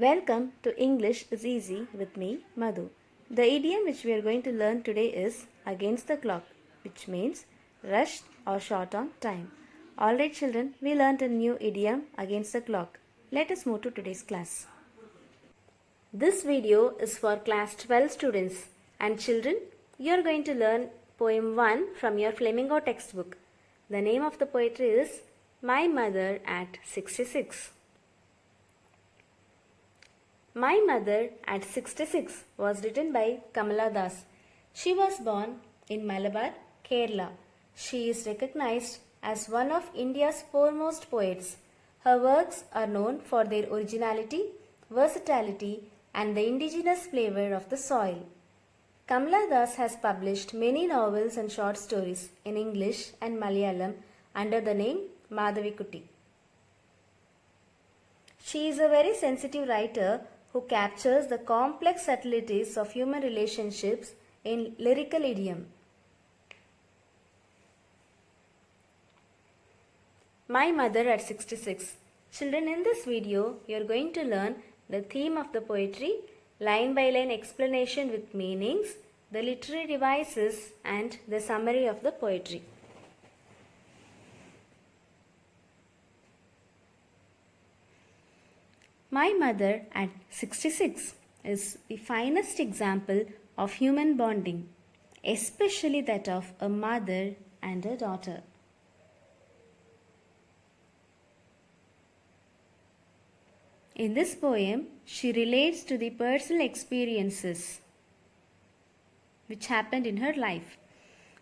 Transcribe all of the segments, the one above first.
Welcome to English is Easy with me, Madhu. The idiom which we are going to learn today is against the clock, which means rushed or short on time. Alright children, we learned a new idiom against the clock. Let us move to today's class. This video is for class 12 students and children, you are going to learn poem 1 from your Flamingo textbook. The name of the poetry is My Mother at 66. My Mother at 66 was written by Kamala Das. She was born in Malabar, Kerala. She is recognized as one of India's foremost poets. Her works are known for their originality, versatility, and the indigenous flavor of the soil. Kamala Das has published many novels and short stories in English and Malayalam under the name Madhavikutty. She is a very sensitive writer who captures the complex subtleties of human relationships in lyrical idiom. My Mother at 66. Children, in this video, you are going to learn the theme of the poetry, line by line explanation with meanings, the literary devices, and the summary of the poetry. My Mother at 66 is the finest example of human bonding, especially that of a mother and a daughter. In this poem, she relates to the personal experiences which happened in her life.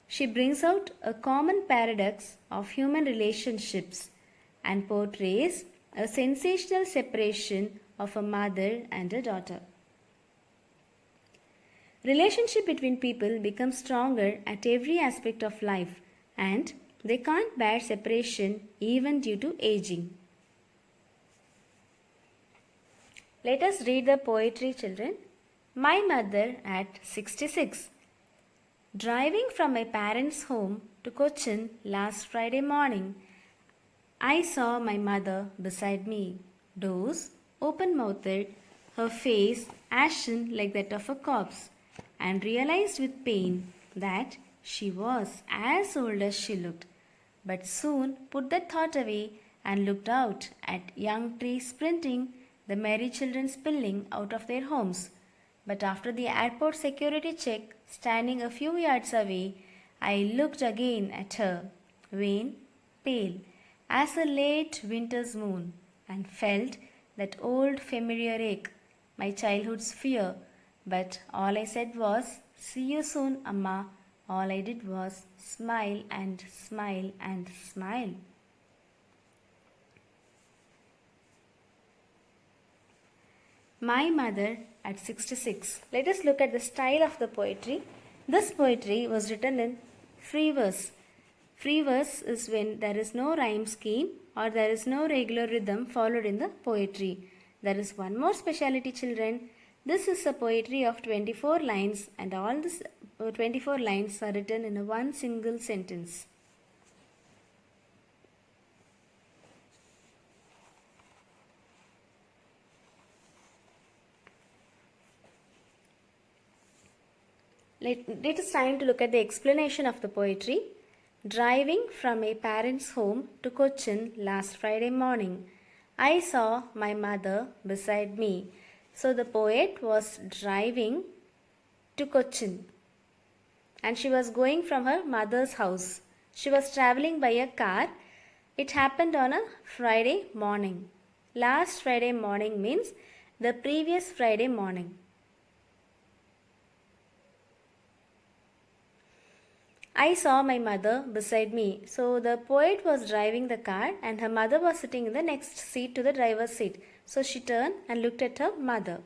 She brings out a common paradox of human relationships and portrays a sensational separation of a mother and a daughter. Relationship between people becomes stronger at every aspect of life and they can't bear separation even due to aging. Let us read the poetry, children. My Mother at 66. Driving from my parents' home to Cochin last Friday morning, I saw my mother beside me, doors open-mouthed, her face ashen like that of a corpse, and realized with pain that she was as old as she looked, but soon put that thought away and looked out at young trees sprinting, the merry children spilling out of their homes. But after the airport security check, standing a few yards away, I looked again at her, wan, pale, as a late winter's moon, and felt that old familiar ache, my childhood's fear. But all I said was, "See you soon, Amma." All I did was smile and smile and smile. My Mother at 66. Let us look at the style of the poetry. This poetry was written in free verse. Free verse is when there is no rhyme scheme or there is no regular rhythm followed in the poetry. There is one more speciality, children. This is a poetry of 24 lines and all these 24 lines are written in one single sentence. Let us time to look at the explanation of the poetry. Driving from a parent's home to Cochin last Friday morning, I saw my mother beside me. So the poet was driving to Cochin and she was going from her mother's house. She was traveling by a car. It happened on a Friday morning. Last Friday morning means the previous Friday morning. I saw my mother beside me. So the poet was driving the car and her mother was sitting in the next seat to the driver's seat. So she turned and looked at her mother.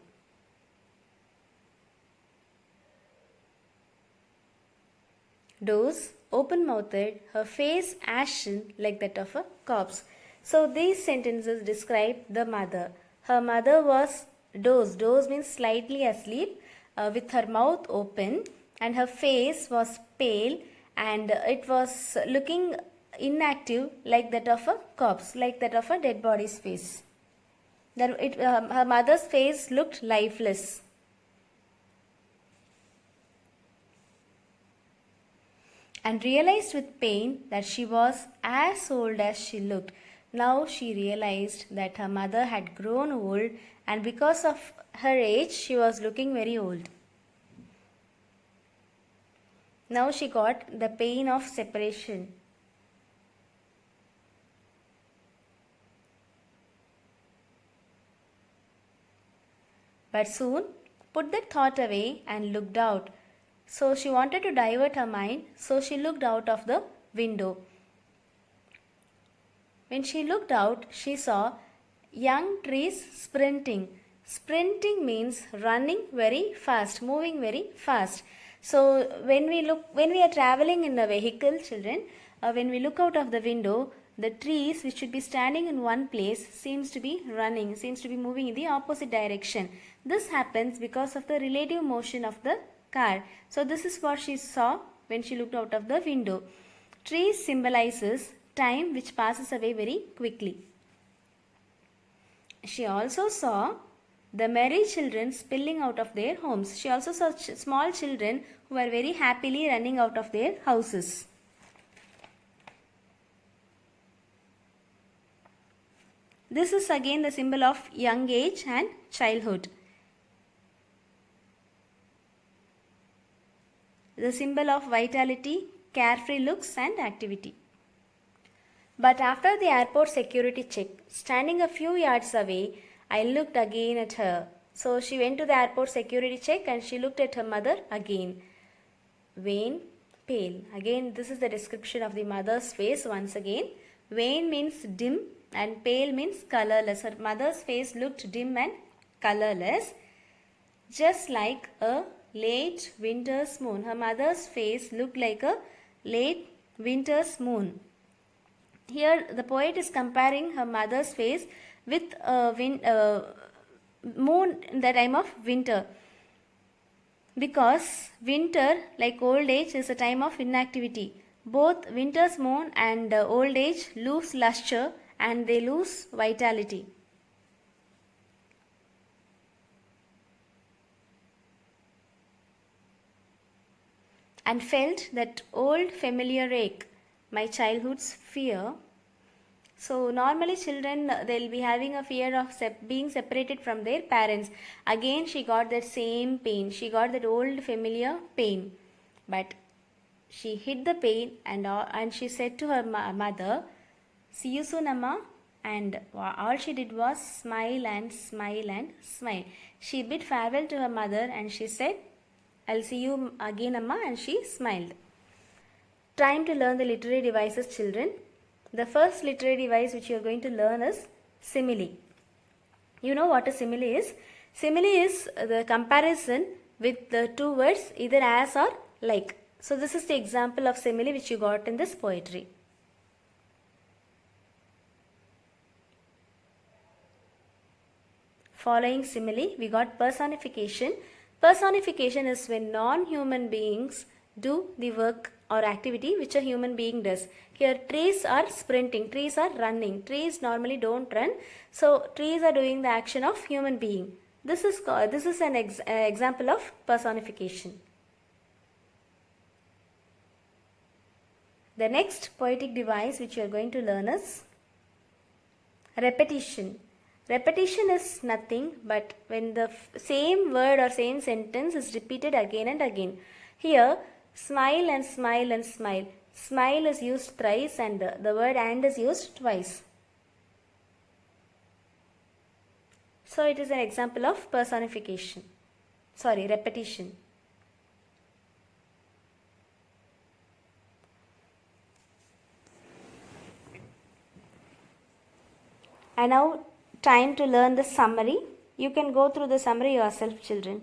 Doors open-mouthed, her face ashen like that of a corpse. So these sentences describe the mother. Her mother was dozed. Dozed means slightly asleep with her mouth open and her face was pale and it was looking inactive like that of a corpse, like that of a dead body's face. Her mother's face looked lifeless. And realized with pain that she was as old as she looked. Now she realized that her mother had grown old, and because of her age, she was looking very old. Now she got the pain of separation. But soon put that thought away and looked out. So she wanted to divert her mind, so she looked out of the window. When she looked out, she saw young trees sprinting. Sprinting means running very fast, moving very fast. So when we are traveling in a vehicle, children, when we look out of the window, the trees which should be standing in one place seems to be running, seems to be moving in the opposite direction. This happens because of the relative motion of the car. So this is what she saw when she looked out of the window. Trees symbolizes time which passes away very quickly. She also saw the merry children spilling out of their homes. She also saw small children who were very happily running out of their houses. This is again the symbol of young age and childhood. The symbol of vitality, carefree looks and activity. But after the airport security check, standing a few yards away, I looked again at her. So she went to the airport security check and she looked at her mother again. Wan, pale. Again, this is the description of the mother's face once again. Wan means dim and pale means colorless. Her mother's face looked dim and colorless, just like a late winter's moon. Her mother's face looked like a late winter's moon. Here the poet is comparing her mother's face with a moon in the time of winter, because winter, like old age, is a time of inactivity. Both winter's moon and old age lose luster and they lose vitality. And felt that old familiar ache, my childhood's fear. So normally children, they'll be having a fear of being separated from their parents. Again she got that same pain. She got that old familiar pain. But she hid the pain and she said to her mother, "See you soon, Amma." And all she did was smile and smile and smile. She bid farewell to her mother and she said, "I'll see you again, Amma," and she smiled. Time to learn the literary devices, children. The first literary device which you are going to learn is simile. You know what a simile is? Simile is the comparison with the two words either as or like. So this is the example of simile which you got in this poetry. Following simile, we got personification. Personification is when non-human beings do the work or activity which a human being does. Here trees are sprinting, trees are running. Trees normally don't run. So trees are doing the action of human being. This is an example of personification. The next poetic device which you are going to learn is repetition. Repetition is nothing but when the same word or same sentence is repeated again and again. Here, smile and smile and smile. Smile is used thrice and the word and is used twice. So it is an example of personification. Repetition. And now time to learn the summary. You can go through the summary yourself, children.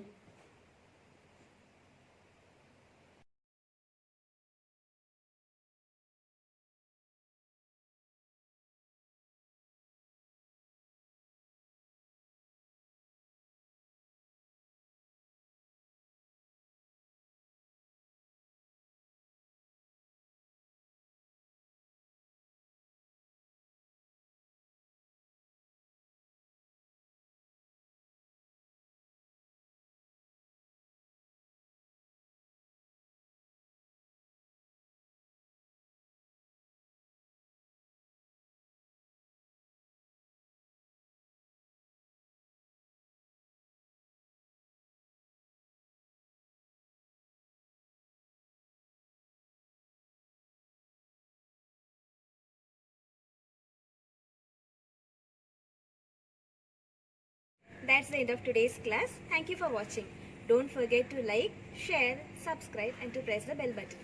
That's the end of today's class. Thank you for watching. Don't forget to like, share, subscribe and to press the bell button.